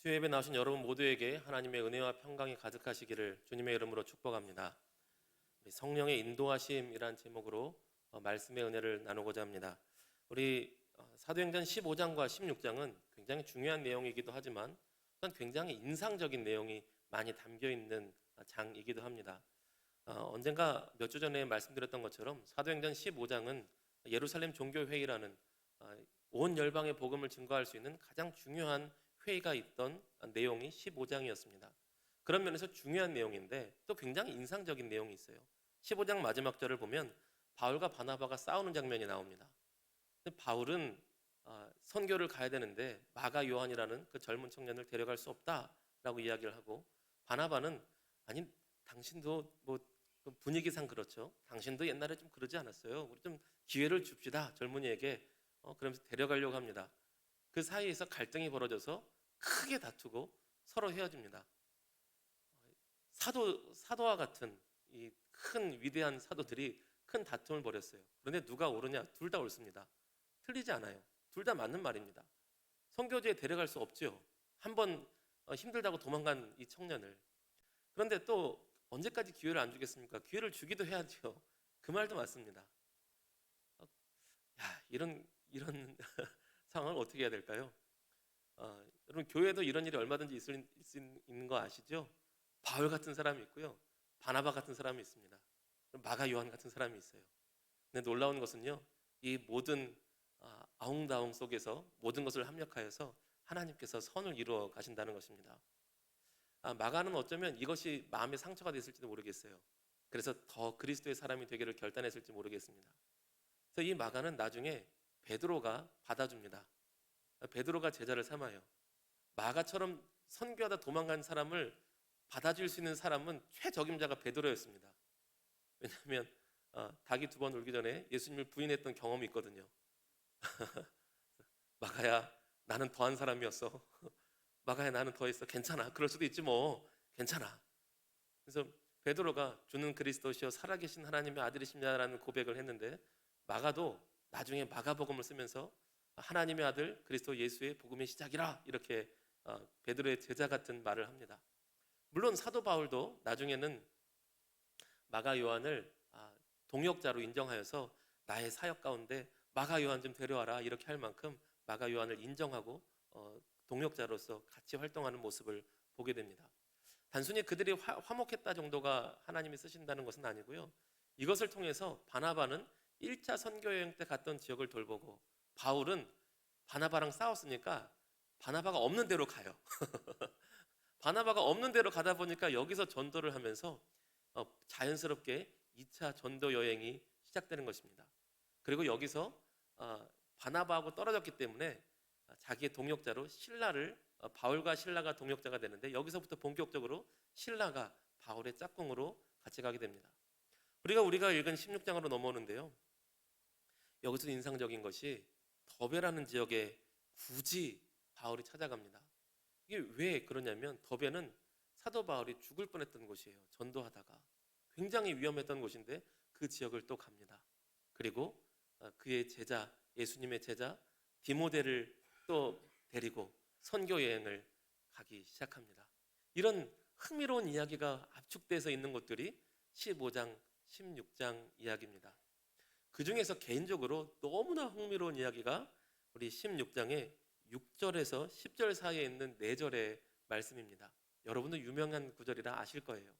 수요예배 나오신 여러분 모두에게 하나님의 은혜와 평강이 가득하시기를 주님의 이름으로 축복합니다. 우리 성령의 인도하심이란 제목으로 말씀의 은혜를 나누고자 합니다. 우리 사도행전 15장과 16장은 굉장히 중요한 내용이기도 하지만 또한 굉장히 인상적인 내용이 많이 담겨 있는 장이기도 합니다. 언젠가 몇 주 전에 말씀드렸던 것처럼 사도행전 15장은 예루살렘 종교회의라는 온 열방의 복음을 증거할 수 있는 가장 중요한 회의가 있던 내용이 15장이었습니다. 그런 면에서 중요한 내용인데 또 굉장히 인상적인 내용이 있어요. 15장 마지막 절을 보면 바울과 바나바가 싸우는 장면이 나옵니다. 근데 바울은 선교를 가야 되는데 마가 요한이라는 그 젊은 청년을 데려갈 수 없다라고 이야기를 하고, 바나바는 아니 당신도 뭐 분위기상 그렇죠. 당신도 옛날에 좀 그러지 않았어요. 우리 좀 기회를 줍시다 젊은이에게. 그러면서 데려가려고 합니다. 그 사이에서 갈등이 벌어져서 크게 다투고 서로 헤어집니다. 사도와 같은 이 큰 위대한 사도들이 큰 다툼을 벌였어요. 그런데 누가 옳으냐? 둘 다 옳습니다. 틀리지 않아요. 둘 다 맞는 말입니다. 선교지에 데려갈 수 없죠. 한번 힘들다고 도망간 이 청년을. 그런데 또 언제까지 기회를 안 주겠습니까? 기회를 주기도 해야죠. 그 말도 맞습니다. 이런 상황을 어떻게 해야 될까요? 여러분, 교회도 이런 일이 얼마든지 있을 수 있는 거 아시죠? 바울 같은 사람이 있고요, 바나바 같은 사람이 있습니다. 마가 요한 같은 사람이 있어요. 근데 놀라운 것은요, 이 모든 아웅다웅 속에서 모든 것을 합력하여서 하나님께서 선을 이루어 가신다는 것입니다. 마가는 어쩌면 이것이 마음의 상처가 됐을지도 모르겠어요. 그래서 더 그리스도의 사람이 되기를 결단했을지 모르겠습니다. 그래서 이 마가는 나중에 베드로가 받아줍니다. 베드로가 제자를 삼아요. 마가처럼 선교하다 도망간 사람을 받아줄 수 있는 사람은 최적임자가 베드로였습니다. 왜냐하면 닭이 두 번 울기 전에 예수님을 부인했던 경험이 있거든요. 마가야, 나는 더한 사람이었어. 마가야, 나는 더했어. 괜찮아. 그럴 수도 있지 뭐. 괜찮아. 그래서 베드로가 주는 그리스도시여 살아계신 하나님의 아들이십니다라는 고백을 했는데, 마가도 나중에 마가복음을 쓰면서 하나님의 아들 그리스도 예수의 복음의 시작이라, 이렇게 베드로의 제자 같은 말을 합니다. 물론 사도 바울도 나중에는 마가 요한을 동역자로 인정하여서 나의 사역 가운데 마가 요한 좀 데려와라, 이렇게 할 만큼 마가 요한을 인정하고 동역자로서 같이 활동하는 모습을 보게 됩니다. 단순히 그들이 화목했다 정도가 하나님이 쓰신다는 것은 아니고요, 이것을 통해서 바나바는 1차 선교여행 때 갔던 지역을 돌보고, 바울은 바나바랑 싸웠으니까 바나바가 없는 데로 가요. 바나바가 없는 데로 가다 보니까 여기서 전도를 하면서 자연스럽게 2차 전도 여행이 시작되는 것입니다. 그리고 여기서 바나바하고 떨어졌기 때문에 자기의 동역자로 신라를, 바울과 신라가 동역자가 되는데, 여기서부터 본격적으로 신라가 바울의 짝꿍으로 같이 가게 됩니다. 우리가 읽은 16장으로 넘어오는데요, 여기서 인상적인 것이 더베라는 지역에 굳이 바울이 찾아갑니다. 이게 왜 그러냐면, 더베는 사도 바울이 죽을 뻔했던 곳이에요. 전도하다가 굉장히 위험했던 곳인데 그 지역을 또 갑니다. 그리고 그의 제자, 예수님의 제자 디모데를 또 데리고 선교 여행을 가기 시작합니다. 이런 흥미로운 이야기가 압축돼서 있는 곳들이 15장, 16장 이야기입니다. 그 중에서 개인적으로 너무나 흥미로운 이야기가 우리 16장의 6절에서 10절 사이에 있는 4절의 말씀입니다. 여러분도 유명한 구절이라 아실 거예요.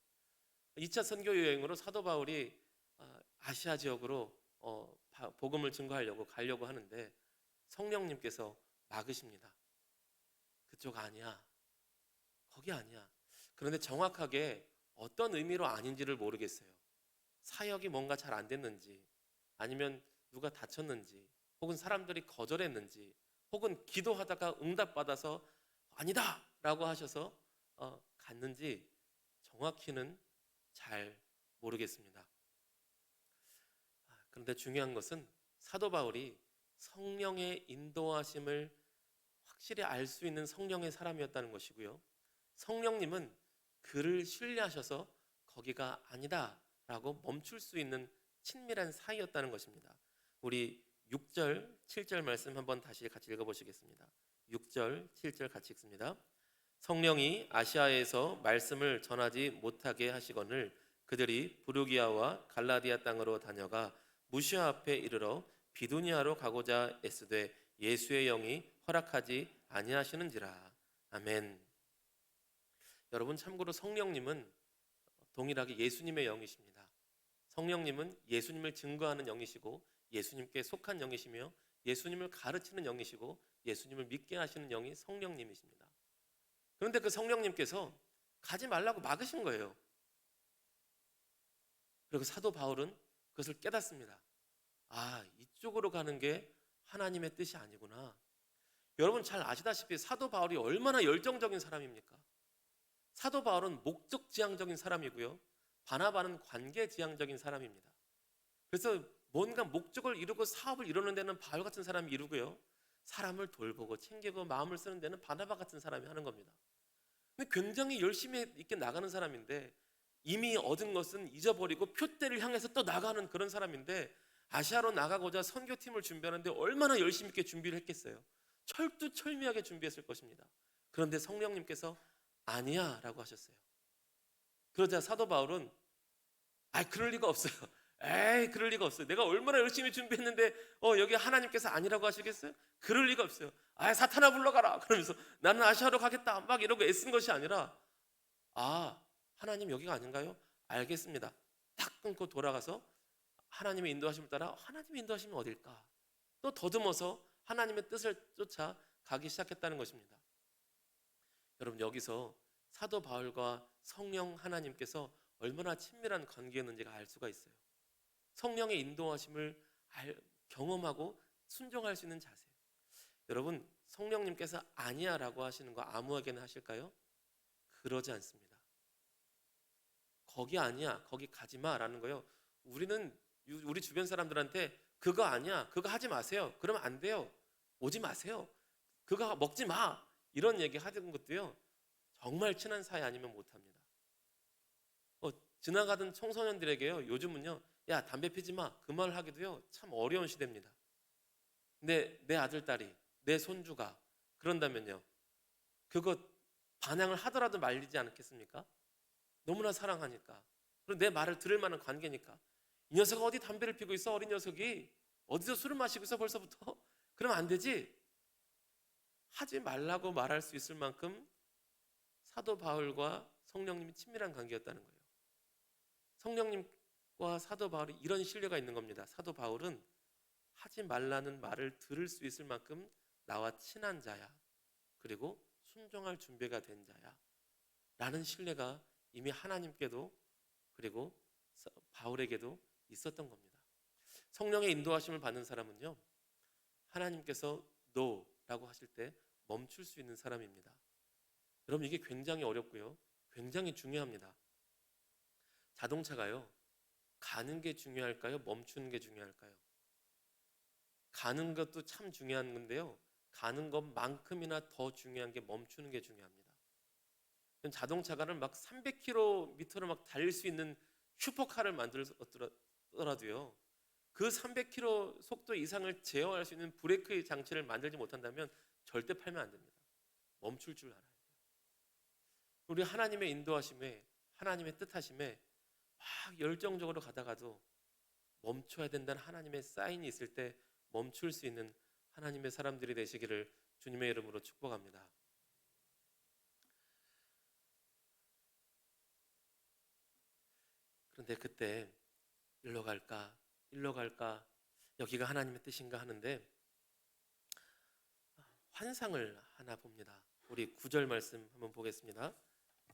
2차 선교 여행으로 사도 바울이 아시아 지역으로 복음을 증거하려고 가려고 하는데 성령님께서 막으십니다. 그쪽 아니야. 거기 아니야. 그런데 정확하게 어떤 의미로 아닌지를 모르겠어요. 사역이 뭔가 잘 안 됐는지, 아니면 누가 다쳤는지, 혹은 사람들이 거절했는지, 혹은 기도하다가 응답받아서 아니다 라고 하셔서 갔는지 정확히는 잘 모르겠습니다. 그런데 중요한 것은 사도 바울이 성령의 인도하심을 확실히 알 수 있는 성령의 사람이었다는 것이고요, 성령님은 그를 신뢰하셔서 거기가 아니다 라고 멈출 수 있는 친밀한 사이였다는 것입니다. 우리 6절, 7절 말씀 한번 다시 같이 읽어보시겠습니다. 6절, 7절 같이 읽습니다. 성령이 아시아에서 말씀을 전하지 못하게 하시거늘 그들이 부르기아와 갈라디아 땅으로 다녀가 무시아 앞에 이르러 비두니아로 가고자 애쓰되 예수의 영이 허락하지 아니하시는지라. 아멘. 여러분, 참고로 성령님은 동일하게 예수님의 영이십니다. 성령님은 예수님을 증거하는 영이시고 예수님께 속한 영이시며 예수님을 가르치는 영이시고 예수님을 믿게 하시는 영이 성령님이십니다. 그런데 그 성령님께서 가지 말라고 막으신 거예요. 그리고 사도 바울은 그것을 깨닫습니다. 아, 이쪽으로 가는 게 하나님의 뜻이 아니구나. 여러분 잘 아시다시피 사도 바울이 얼마나 열정적인 사람입니까? 사도 바울은 목적 지향적인 사람이고요, 바나바는 관계 지향적인 사람입니다. 그래서 뭔가 목적을 이루고 사업을 이루는 데는 바울 같은 사람이 이루고요, 사람을 돌보고 챙기고 마음을 쓰는 데는 바나바 같은 사람이 하는 겁니다. 근데 굉장히 열심히 있게 나가는 사람인데 이미 얻은 것은 잊어버리고 표대를 향해서 또 나가는 그런 사람인데, 아시아로 나가고자 선교팀을 준비하는데 얼마나 열심히 있게 준비를 했겠어요. 철두철미하게 준비했을 것입니다. 그런데 성령님께서 아니야 라고 하셨어요. 그러자 사도 바울은 그럴 리가 없어요. 에이, 그럴 리가 없어요. 내가 얼마나 열심히 준비했는데 여기 하나님께서 아니라고 하시겠어요? 그럴 리가 없어요. 사탄아 불러가라 그러면서 나는 아시아로 가겠다 막 이러고 애쓴 것이 아니라, 하나님 여기가 아닌가요? 알겠습니다. 딱 끊고 돌아가서 하나님의 인도하심을 따라, 하나님의 인도하심이 어딜까? 또 더듬어서 하나님의 뜻을 쫓아 가기 시작했다는 것입니다. 여러분, 여기서 사도 바울과 성령 하나님께서 얼마나 친밀한 관계였는지가 알 수가 있어요. 성령의 인도하심을 경험하고 순종할 수 있는 자세. 여러분, 성령님께서 아니야 라고 하시는 거 아무에게나 하실까요? 그러지 않습니다. 거기 아니야, 거기 가지마 라는 거요, 우리 주변 사람들한테 그거 아니야, 그거 하지 마세요, 그러면 안 돼요, 오지 마세요, 그거 먹지 마, 이런 얘기 하는 것도요, 정말 친한 사이 아니면 못합니다. 지나가던 청소년들에게요, 요즘은요, 야 담배 피지 마, 그 말 하기도요 참 어려운 시대입니다. 근데 내 아들 딸이, 내 손주가 그런다면요, 그거 반항을 하더라도 말리지 않겠습니까? 너무나 사랑하니까, 그리고 내 말을 들을 만한 관계니까. 이 녀석 어디 담배를 피고 있어, 어린 녀석이 어디서 술을 마시고 있어 벌써부터, 그러면 안 되지, 하지 말라고 말할 수 있을 만큼 사도 바울과 성령님이 친밀한 관계였다는 거예요. 성령님과 사도 바울이 이런 신뢰가 있는 겁니다. 사도 바울은 하지 말라는 말을 들을 수 있을 만큼 나와 친한 자야, 그리고 순종할 준비가 된 자야 라는 신뢰가 이미 하나님께도 그리고 바울에게도 있었던 겁니다. 성령의 인도하심을 받는 사람은요, 하나님께서 no라고 하실 때 멈출 수 있는 사람입니다. 여러분, 이게 굉장히 어렵고요, 굉장히 중요합니다. 자동차가요, 가는 게 중요할까요? 멈추는 게 중요할까요? 가는 것도 참 중요한 건데요, 가는 것만큼이나 더 중요한 게 멈추는 게 중요합니다. 자동차를 막 300km를 막 달릴 수 있는 슈퍼카를 만들었더라도요, 그 300km 속도 이상을 제어할 수 있는 브레이크 장치를 만들지 못한다면 절대 팔면 안 됩니다. 멈출 줄 알아야 돼요. 우리 하나님의 인도하심에, 하나님의 뜻하심에 막 열정적으로 가다가도 멈춰야 된다는 하나님의 사인이 있을 때 멈출 수 있는 하나님의 사람들이 되시기를 주님의 이름으로 축복합니다. 그런데 그때 일로 갈까, 일로 갈까, 여기가 하나님의 뜻인가 하는데 환상을 하나 봅니다. 우리 9절 말씀 한번 보겠습니다.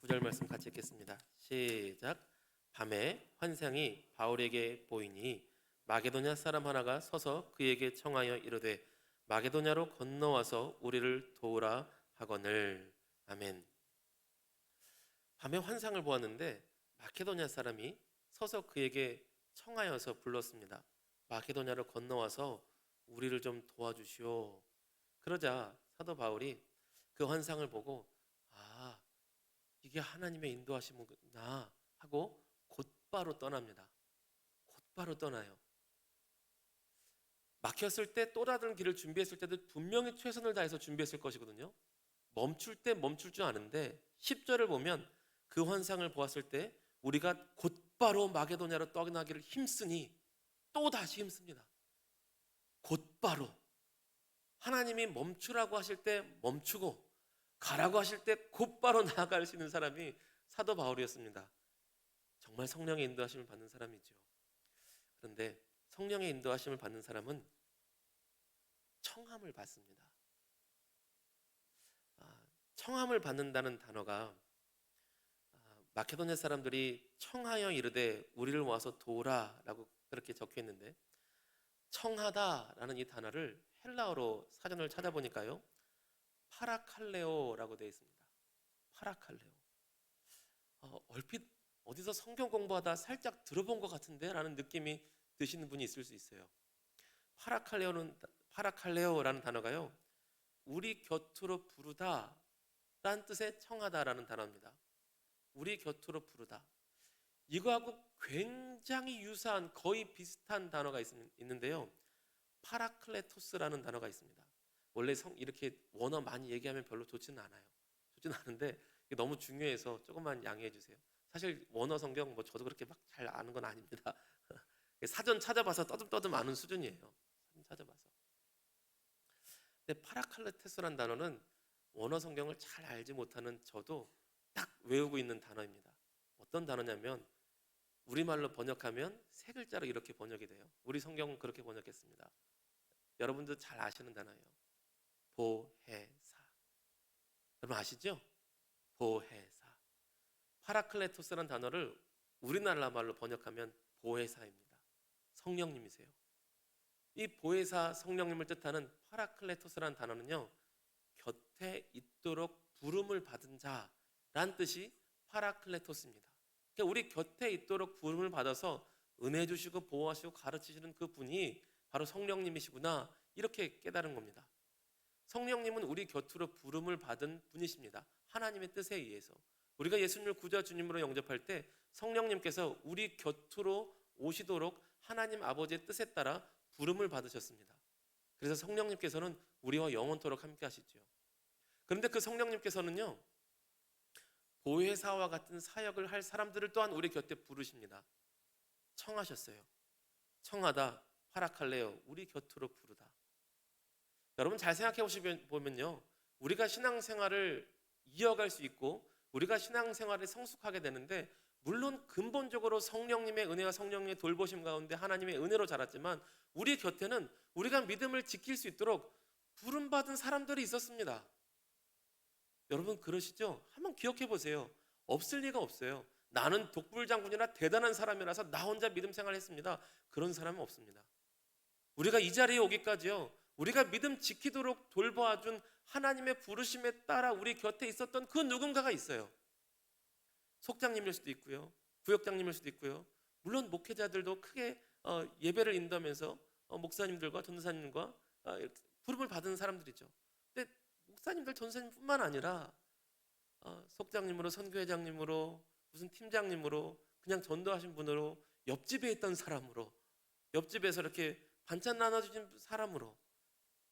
9절 말씀 같이 읽겠습니다. 시작. 밤에 환상이 바울에게 보이니 마게도냐 사람 하나가 서서 그에게 청하여 이르되 마게도냐로 건너와서 우리를 도우라 하거늘. 아멘. 밤에 환상을 보았는데 마케도냐 사람이 서서 그에게 청하여서 불렀습니다. 마케도냐로 건너와서 우리를 좀 도와주시오. 그러자 사도 바울이 그 환상을 보고 이게 하나님의 인도하심이구나 하고 곧바로 떠납니다. 곧바로 떠나요. 막혔을 때 또 다른 길을 준비했을 때도 분명히 최선을 다해서 준비했을 것이거든요. 멈출 때 멈출 줄 아는데 10절을 보면 그 환상을 보았을 때 우리가 곧바로 마게도냐로 떠나기를 힘쓰니 또 다시 힘씁니다. 곧바로. 하나님이 멈추라고 하실 때 멈추고 가라고 하실 때 곧바로 나아갈 수 있는 사람이 사도 바울이었습니다. 정말 성령의 인도하심을 받는 사람이죠. 그런데 성령의 인도하심을 받는 사람은 청함을 받습니다. 청함을 받는다는 단어가 마케도냐 사람들이 청하여 이르되 우리를 모아서 도우라라고 그렇게 적혀 있는데, 청하다라는 이 단어를 헬라어로 사전을 찾아보니까요, 파라칼레오라고 되어 있습니다. 파라칼레오. 얼핏 어디서 성경 공부하다 살짝 들어본 것 같은데 라는 느낌이 드시는 분이 있을 수 있어요. 파라칼레오라는 단어가요, 우리 곁으로 부르다 라는 뜻의 청하다라는 단어입니다. 우리 곁으로 부르다. 이거하고 굉장히 유사한, 거의 비슷한 단어가 있는데요, 파라클레토스라는 단어가 있습니다. 원래 이렇게 원어 많이 얘기하면 별로 좋지는 않아요. 좋지는 않은데 이게 너무 중요해서 조금만 양해해 주세요. 사실 원어 성경 저도 그렇게 막 잘 아는 건 아닙니다. 사전 찾아봐서 떠듬떠듬 아는 수준이에요. 사전 찾아봐서. 근데 파라클레토스라는 단어는 원어 성경을 잘 알지 못하는 저도 딱 외우고 있는 단어입니다. 어떤 단어냐면 우리말로 번역하면 세 글자로 이렇게 번역이 돼요. 우리 성경은 그렇게 번역했습니다. 여러분도 잘 아시는 단어예요. 보혜사. 여러분 아시죠? 보혜사. 파라클레토스라는 단어를 우리나라 말로 번역하면 보혜사입니다. 성령님이세요. 이 보혜사 성령님을 뜻하는 파라클레토스라는 단어는요, 곁에 있도록 부름을 받은 자란 뜻이 파라클레토스입니다. 그러니까 우리 곁에 있도록 부름을 받아서 은혜 주시고 보호하시고 가르치시는 그 분이 바로 성령님이시구나, 이렇게 깨달은 겁니다. 성령님은 우리 곁으로 부름을 받은 분이십니다. 하나님의 뜻에 의해서. 우리가 예수님을 구주와 주님으로 영접할 때 성령님께서 우리 곁으로 오시도록 하나님 아버지의 뜻에 따라 부름을 받으셨습니다. 그래서 성령님께서는 우리와 영원토록 함께 하시죠. 그런데 그 성령님께서는요, 보혜사와 같은 사역을 할 사람들을 또한 우리 곁에 부르십니다. 청하셨어요. 청하다, 파라칼레오, 우리 곁으로 부르다. 여러분 잘 생각해 보면요, 우리가 신앙생활을 이어갈 수 있고 우리가 신앙생활을 성숙하게 되는데, 물론 근본적으로 성령님의 은혜와 성령님의 돌보심 가운데 하나님의 은혜로 자랐지만 우리 곁에는 우리가 믿음을 지킬 수 있도록 부름받은 사람들이 있었습니다. 여러분 그러시죠? 한번 기억해 보세요. 없을 리가 없어요. 나는 독불장군이나 대단한 사람이라서 나 혼자 믿음 생활했습니다. 그런 사람은 없습니다. 우리가 이 자리에 오기까지요, 우리가 믿음 지키도록 돌봐준 하나님의 부르심에 따라 우리 곁에 있었던 그 누군가가 있어요. 속장님일 수도 있고요, 구역장님일 수도 있고요, 물론 목회자들도 크게 예배를 인도하면서 목사님들과 전도사님과 부름을 받은 사람들이죠. 근데 목사님들, 전도사님뿐만 아니라 속장님으로, 선교회장님으로, 무슨 팀장님으로, 그냥 전도하신 분으로, 옆집에 있던 사람으로, 옆집에서 이렇게 반찬 나눠주신 사람으로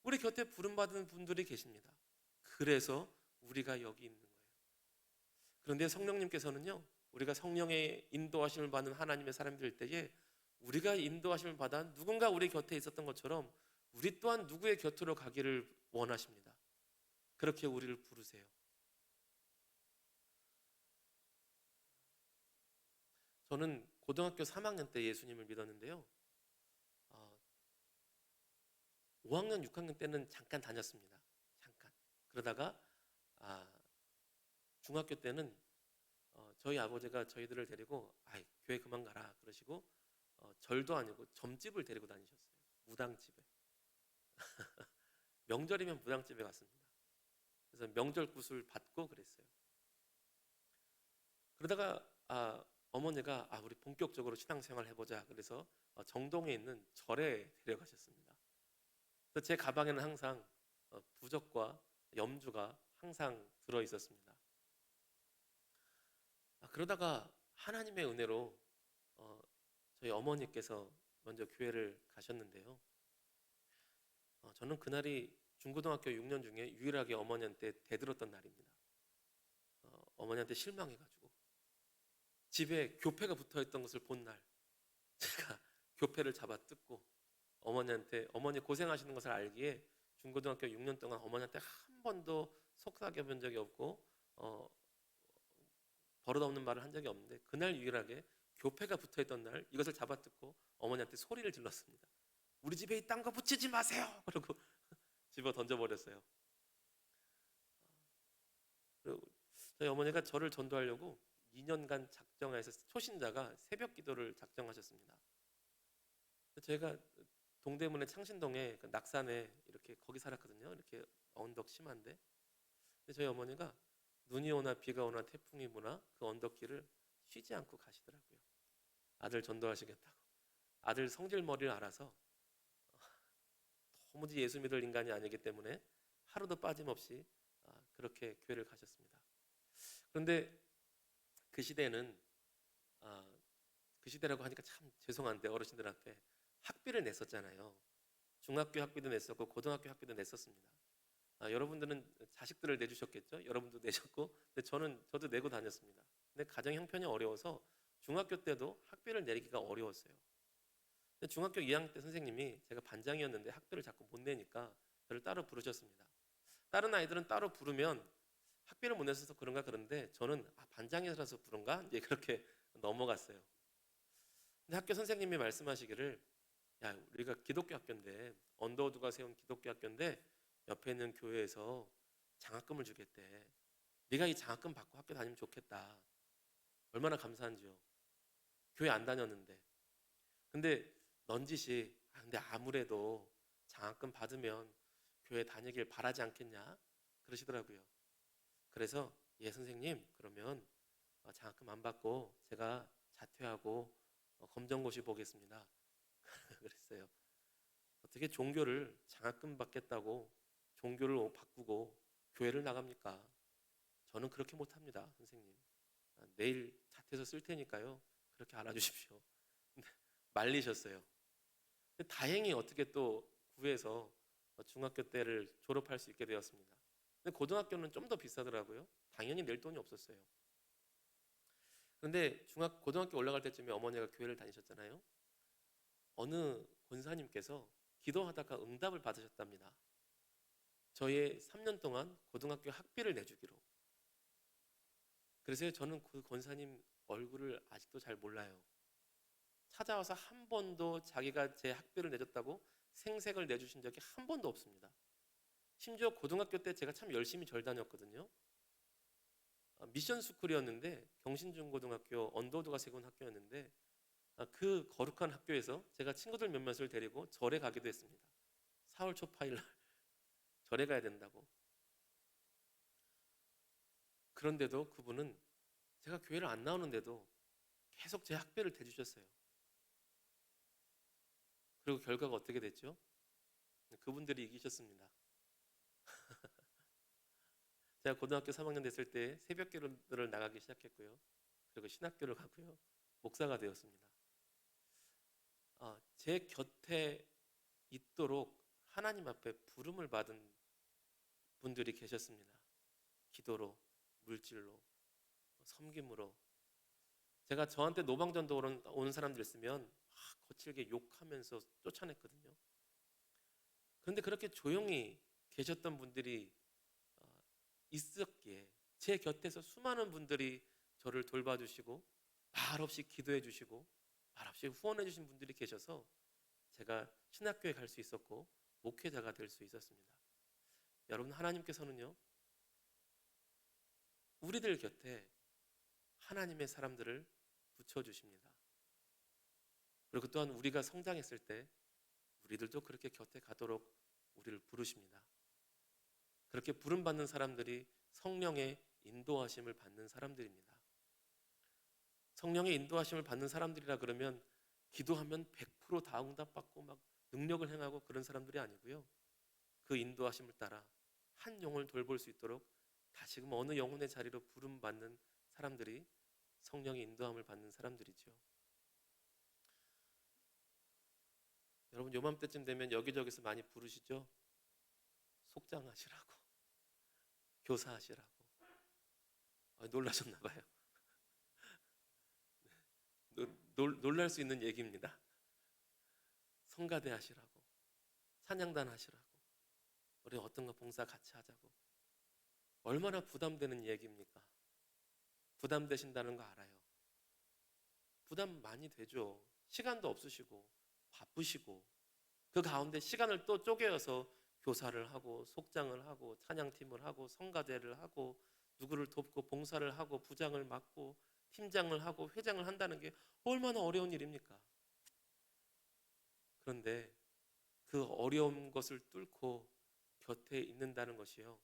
우리 곁에 부름받은 분들이 계십니다. 그래서 우리가 여기 있는 거예요. 그런데 성령님께서는요, 우리가 성령의 인도하심을 받는 하나님의 사람들 때에 우리가 인도하심을 받아 누군가 우리 곁에 있었던 것처럼 우리 또한 누구의 곁으로 가기를 원하십니다. 그렇게 우리를 부르세요. 저는 고등학교 3학년 때 예수님을 믿었는데요, 5학년, 6학년 때는 잠깐 다녔습니다. 잠깐. 그러다가 중학교 때는 저희 아버지가 저희들을 데리고 교회 그만 가라 그러시고, 절도 아니고 점집을 데리고 다니셨어요. 무당집에. 명절이면 무당집에 갔습니다. 그래서 명절 구슬 받고 그랬어요. 그러다가 어머니가 우리 본격적으로 신앙생활 해보자, 그래서 정동에 있는 절에 데려가셨습니다. 그래서 제 가방에는 항상 부적과 염주가 항상 들어 있었습니다. 그러다가 하나님의 은혜로 저희 어머니께서 먼저 교회를 가셨는데요, 저는 그날이 중고등학교 6년 중에 유일하게 어머니한테 대들었던 날입니다. 어머니한테 실망해가지고 집에 교패가 붙어있던 것을 본 날 제가 교패를 잡아 뜯고 어머니한테, 어머니 고생하시는 것을 알기에 중고등학교 6년 동안 어머니한테 한 번도 속삭여 본 적이 없고 버릇없는 말을 한 적이 없는데, 그날 유일하게 교패가 붙어있던 날 이것을 잡아 뜯고 어머니한테 소리를 질렀습니다. 우리 집에 이딴 거 붙이지 마세요! 그러고 집어 던져버렸어요. 그리고 저희 어머니가 저를 전도하려고 2년간 작정해서 초신자가 새벽 기도를 작정하셨습니다. 제가 동대문의 창신동에 그 낙산에 이렇게 거기 살았거든요. 이렇게 언덕 심한데. 근데 저희 어머니가 눈이 오나 비가 오나 태풍이 부나 그 언덕길을 쉬지 않고 가시더라고요. 아들 전도하시겠다고. 아들 성질머리를 알아서 도무지 예수 믿을 인간이 아니기 때문에 하루도 빠짐없이 그렇게 교회를 가셨습니다. 그런데 그 시대는 그 시대라고 하니까 참 죄송한데 어르신들 앞에 학비를 냈었잖아요. 중학교 학비도 냈었고 고등학교 학비도 냈었습니다. 여러분들은 자식들을 내주셨겠죠? 여러분도 내셨고, 근데 저도 내고 다녔습니다. 근데 가정 형편이 어려워서 중학교 때도 학비를 내기가 어려웠어요. 근데 중학교 2학년 때 선생님이, 제가 반장이었는데 학비를 자꾸 못 내니까 저를 따로 부르셨습니다. 다른 아이들은 따로 부르면 학비를 못 내서 그런가 그런데 저는 반장이라서 그런가 이제 그렇게 넘어갔어요. 근데 학교 선생님이 말씀하시기를, 야, 우리가 기독교 학교인데, 언더우드가 세운 기독교 학교인데 옆에 있는 교회에서 장학금을 주겠대. 네가 이 장학금 받고 학교 다니면 좋겠다. 얼마나 감사한지요. 교회 안 다녔는데. 근데 넌지시 근데 아무래도 장학금 받으면 교회 다니길 바라지 않겠냐 그러시더라고요. 그래서 예 선생님, 그러면 장학금 안 받고 제가 자퇴하고 검정고시 보겠습니다. 그랬어요. 어떻게 종교를 장학금 받겠다고 종교를 바꾸고 교회를 나갑니까? 저는 그렇게 못합니다, 선생님. 내일 자퇴서 쓸 테니까요. 그렇게 알아주십시오. 말리셨어요. 근데 다행히 어떻게 또 구해서 중학교 때를 졸업할 수 있게 되었습니다. 근데 고등학교는 좀 더 비싸더라고요. 당연히 낼 돈이 없었어요. 그런데 고등학교 올라갈 때쯤에 어머니가 교회를 다니셨잖아요. 어느 권사님께서 기도하다가 응답을 받으셨답니다. 저의 3년 동안 고등학교 학비를 내주기로. 그래서 저는 그 권사님 얼굴을 아직도 잘 몰라요. 찾아와서 한 번도 자기가 제 학비를 내줬다고 생색을 내주신 적이 한 번도 없습니다. 심지어 고등학교 때 제가 참 열심히 절 다녔거든요. 미션 스쿨이었는데, 경신중고등학교 언더우드가 세운 학교였는데, 그 거룩한 학교에서 제가 친구들 몇몇을 데리고 절에 가기도 했습니다. 4월 초파일 날 절에 가야 된다고. 그런데도 그분은 제가 교회를 안 나오는데도 계속 제 학비를 대주셨어요. 그리고 결과가 어떻게 됐죠? 그분들이 이기셨습니다. 제가 고등학교 3학년 됐을 때 새벽 기도를 나가기 시작했고요. 그리고 신학교를 가고요. 목사가 되었습니다. 제 곁에 있도록 하나님 앞에 부름을 받은 분들이 계셨습니다. 기도로, 물질로, 섬김으로. 제가 저한테 노방전도 오는 사람들 있으면 거칠게 욕하면서 쫓아냈거든요. 그런데 그렇게 조용히 계셨던 분들이 있었기에 제 곁에서 수많은 분들이 저를 돌봐주시고 말없이 기도해 주시고 말없이 후원해 주신 분들이 계셔서 제가 신학교에 갈 수 있었고 목회자가 될 수 있었습니다. 여러분, 하나님께서는요, 우리들 곁에 하나님의 사람들을 붙여주십니다. 그리고 또한 우리가 성장했을 때 우리들도 그렇게 곁에 가도록 우리를 부르십니다. 그렇게 부름받는 사람들이 성령의 인도하심을 받는 사람들입니다. 성령의 인도하심을 받는 사람들이라 그러면 기도하면 100%다 응답받고 막 능력을 행하고 그런 사람들이 아니고요. 그 인도하심을 따라 한 영혼을 돌볼 수 있도록 다시금 어느 영혼의 자리로 부름받는 사람들이 성령의 인도함을 받는 사람들이죠. 여러분, 요맘때쯤 되면 여기저기서 많이 부르시죠? 속장하시라고, 교사하시라고. 놀라셨나 봐요. 놀랄 수 있는 얘기입니다. 성가대 하시라고, 찬양단 하시라고, 우리 어떤 거 봉사 같이 하자고. 얼마나 부담되는 얘기입니까? 부담되신다는 거 알아요. 부담 많이 되죠. 시간도 없으시고 바쁘시고 그 가운데 시간을 또 쪼개어서 교사를 하고 속장을 하고 찬양팀을 하고 성가대를 하고 누구를 돕고 봉사를 하고 부장을 맡고 팀장을 하고 회장을 한다는 게 얼마나 어려운 일입니까? 그런데 그 어려운 것을 뚫고 곁에 있는다는 것이요,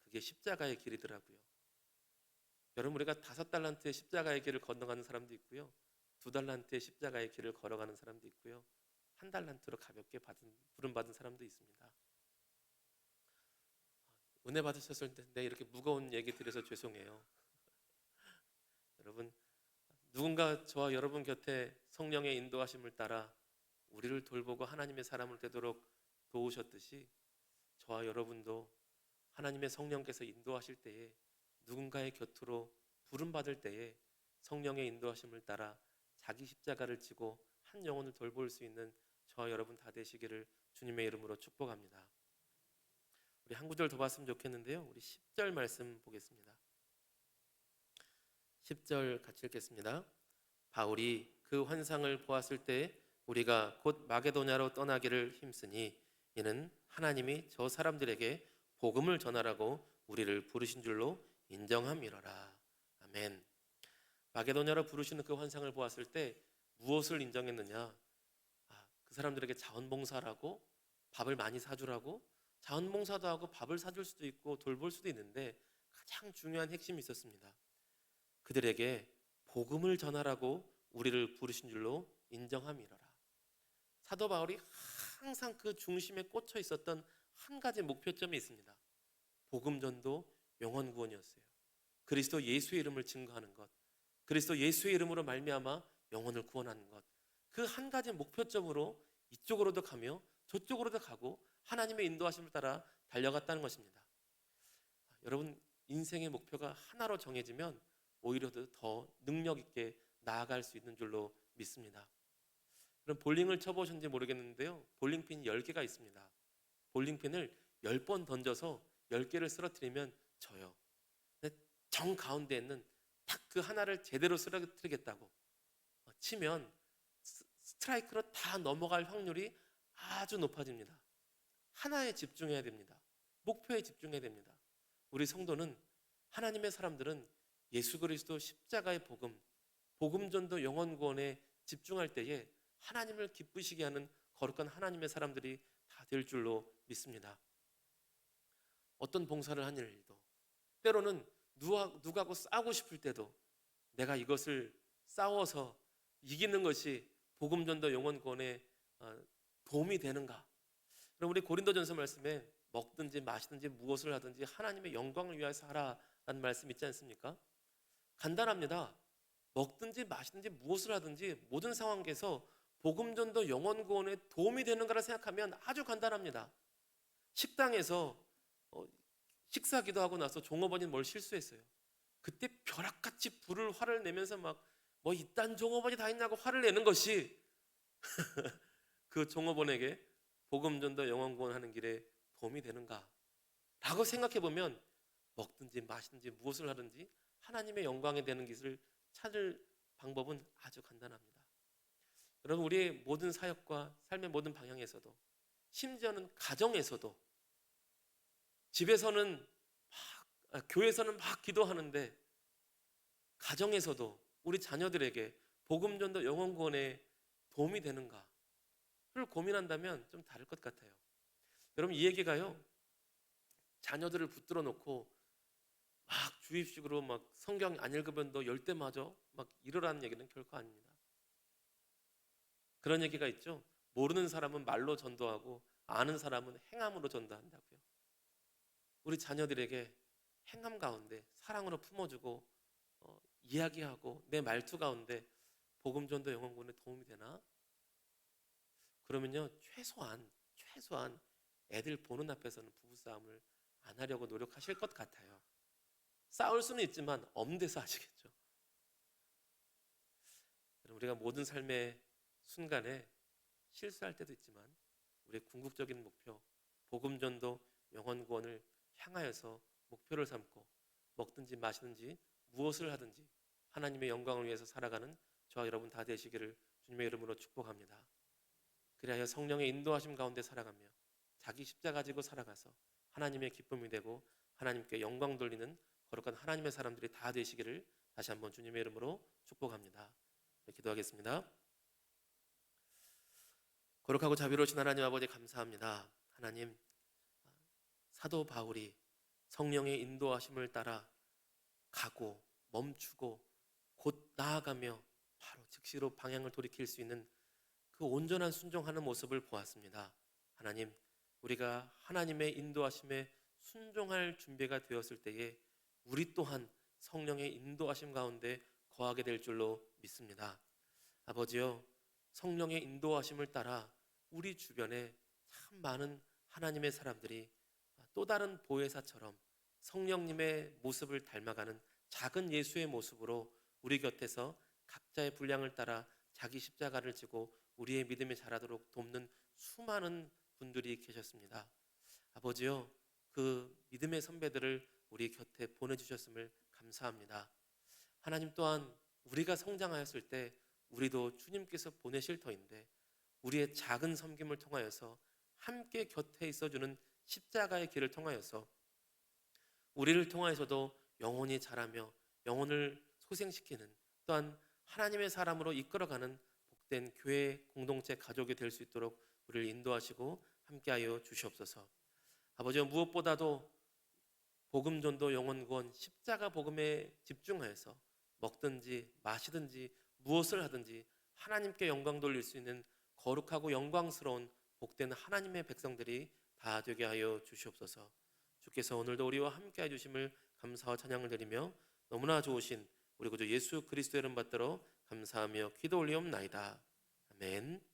그게 십자가의 길이더라고요. 여러분, 우리가 5달란트의 십자가의 길을 건너가는 사람도 있고요, 2달란트의 십자가의 길을 걸어가는 사람도 있고요, 1달란트로 가볍게 부름받은 사람도 있습니다. 은혜 받으셨을 텐데 이렇게 무거운 얘기 드려서 죄송해요. 여러분, 누군가 저와 여러분 곁에 성령의 인도하심을 따라 우리를 돌보고 하나님의 사람을 되도록 도우셨듯이 저와 여러분도 하나님의 성령께서 인도하실 때에 누군가의 곁으로 부름받을 때에 성령의 인도하심을 따라 자기 십자가를 지고 한 영혼을 돌볼 수 있는 저와 여러분 다 되시기를 주님의 이름으로 축복합니다. 우리 한 구절 더 봤으면 좋겠는데요, 우리 10절 말씀 보겠습니다. 10절 같이 읽겠습니다. 바울이 그 환상을 보았을 때 우리가 곧 마게도냐로 떠나기를 힘쓰니 이는 하나님이 저 사람들에게 복음을 전하라고 우리를 부르신 줄로 인정함이로라. 아멘. 마게도냐로 부르시는 그 환상을 보았을 때 무엇을 인정했느냐? 그 사람들에게 자원봉사라고, 밥을 많이 사주라고. 자원봉사도 하고 밥을 사줄 수도 있고 돌볼 수도 있는데 가장 중요한 핵심이 있었습니다. 그들에게 복음을 전하라고 우리를 부르신 줄로 인정함이로라. 사도 바울이 항상 그 중심에 꽂혀 있었던 한 가지 목표점이 있습니다. 복음 전도, 영혼 구원이었어요. 그리스도 예수의 이름을 증거하는 것, 그리스도 예수의 이름으로 말미암아 영혼을 구원하는 것, 그 한 가지 목표점으로 이쪽으로도 가며 저쪽으로도 가고 하나님의 인도하심을 따라 달려갔다는 것입니다. 여러분, 인생의 목표가 하나로 정해지면 오히려 더 능력 있게 나아갈 수 있는 줄로 믿습니다. 그럼 볼링을 쳐보셨는지 모르겠는데요, 볼링핀이 10개가 있습니다. 볼링핀을 10번 던져서 10개를 쓰러뜨리면 져요. 근데 정 가운데 있는 딱 그 하나를 제대로 쓰러뜨리겠다고 치면 스트라이크로 다 넘어갈 확률이 아주 높아집니다. 하나에 집중해야 됩니다. 목표에 집중해야 됩니다. 우리 성도는, 하나님의 사람들은 예수 그리스도 십자가의 복음, 복음전도 영혼 구원에 집중할 때에 하나님을 기쁘시게 하는 거룩한 하나님의 사람들이 다 될 줄로 믿습니다. 어떤 봉사를 하는 일도, 때로는 누구하고 싸우고 싶을 때도 내가 이것을 싸워서 이기는 것이 복음전도 영혼 구원에 도움이 되는가? 그럼 우리 고린도전서 말씀에 먹든지 마시든지 무엇을 하든지 하나님의 영광을 위하여서 하라라는 말씀 있지 않습니까? 간단합니다. 먹든지 마시든지 무엇을 하든지 모든 상황에서 복음전도 영혼 구원에 도움이 되는 거라 생각하면 아주 간단합니다. 식당에서 식사 기도하고 나서 종업원이 뭘 실수했어요. 그때 벼락같이 화를 내면서 막 뭐 이딴 종업원이 다 있냐고 화를 내는 것이 그 종업원에게 복음전도 영혼 구원하는 길에 도움이 되는가? 라고 생각해 보면 먹든지 마시든지 무엇을 하든지 하나님의 영광에 되는 것을 찾을 방법은 아주 간단합니다. 여러분, 우리의 모든 사역과 삶의 모든 방향에서도, 심지어는 가정에서도, 집에서는 교회에서는 막 기도하는데 가정에서도 우리 자녀들에게 복음전도 영혼 구원에 도움이 되는가를 고민한다면 좀 다를 것 같아요. 여러분, 이 얘기가요, 자녀들을 붙들어 놓고 막 주입식으로 막 성경 안 읽으면 너 열대 맞아 막 이러라는 얘기는 결코 아닙니다. 그런 얘기가 있죠. 모르는 사람은 말로 전도하고 아는 사람은 행함으로 전도한다고요. 우리 자녀들에게 행함 가운데 사랑으로 품어주고 이야기하고 내 말투 가운데 복음 전도 영혼 구원에 도움이 되나? 그러면요, 최소한 애들 보는 앞에서는 부부싸움을 안 하려고 노력하실 것 같아요. 싸울 수는 있지만 엄대서 하시겠죠. 우리가 모든 삶의 순간에 실수할 때도 있지만 우리의 궁극적인 목표, 복음 전도, 영혼 구원을 향하여서 목표를 삼고 먹든지 마시든지 무엇을 하든지 하나님의 영광을 위해서 살아가는 저와 여러분 다 되시기를 주님의 이름으로 축복합니다. 그리하여 성령의 인도하심 가운데 살아가며 자기 십자가 가지고 살아가서 하나님의 기쁨이 되고 하나님께 영광 돌리는 거룩한 하나님의 사람들이 다 되시기를 다시 한번 주님의 이름으로 축복합니다. 기도하겠습니다. 거룩하고 자비로우신 하나님 아버지 감사합니다. 하나님, 사도 바울이 성령의 인도하심을 따라 가고 멈추고 곧 나아가며 바로 즉시로 방향을 돌이킬 수 있는 그 온전한 순종하는 모습을 보았습니다. 하나님, 우리가 하나님의 인도하심에 순종할 준비가 되었을 때에 우리 또한 성령의 인도하심 가운데 거하게 될 줄로 믿습니다. 아버지여, 성령의 인도하심을 따라 우리 주변에 참 많은 하나님의 사람들이 또 다른 보혜사처럼 성령님의 모습을 닮아가는 작은 예수의 모습으로 우리 곁에서 각자의 분량을 따라 자기 십자가를 지고 우리의 믿음이 자라도록 돕는 수많은 분들이 계셨습니다. 아버지요, 그 믿음의 선배들을 우리 곁에 보내주셨음을 감사합니다. 하나님 또한 우리가 성장하였을 때 우리도 주님께서 보내실 터인데 우리의 작은 섬김을 통하여서 함께 곁에 있어주는 십자가의 길을 통하여서 우리를 통하여서도 영혼이 자라며 영혼을 소생시키는 또한 하나님의 사람으로 이끌어가는 복된 교회 공동체 가족이 될 수 있도록 우리를 인도하시고 함께하여 주시옵소서. 아버지, 무엇보다도 복음 전도 영혼 구원 십자가 복음에 집중하여서 먹든지 마시든지 무엇을 하든지 하나님께 영광 돌릴 수 있는 거룩하고 영광스러운 복된 하나님의 백성들이 다 되게 하여 주시옵소서. 주께서 오늘도 우리와 함께 해주심을 감사와 찬양을 드리며 너무나 좋으신 우리 구주 예수 그리스도의 이름 받들어 감사하며 기도 올리옵나이다. 아멘.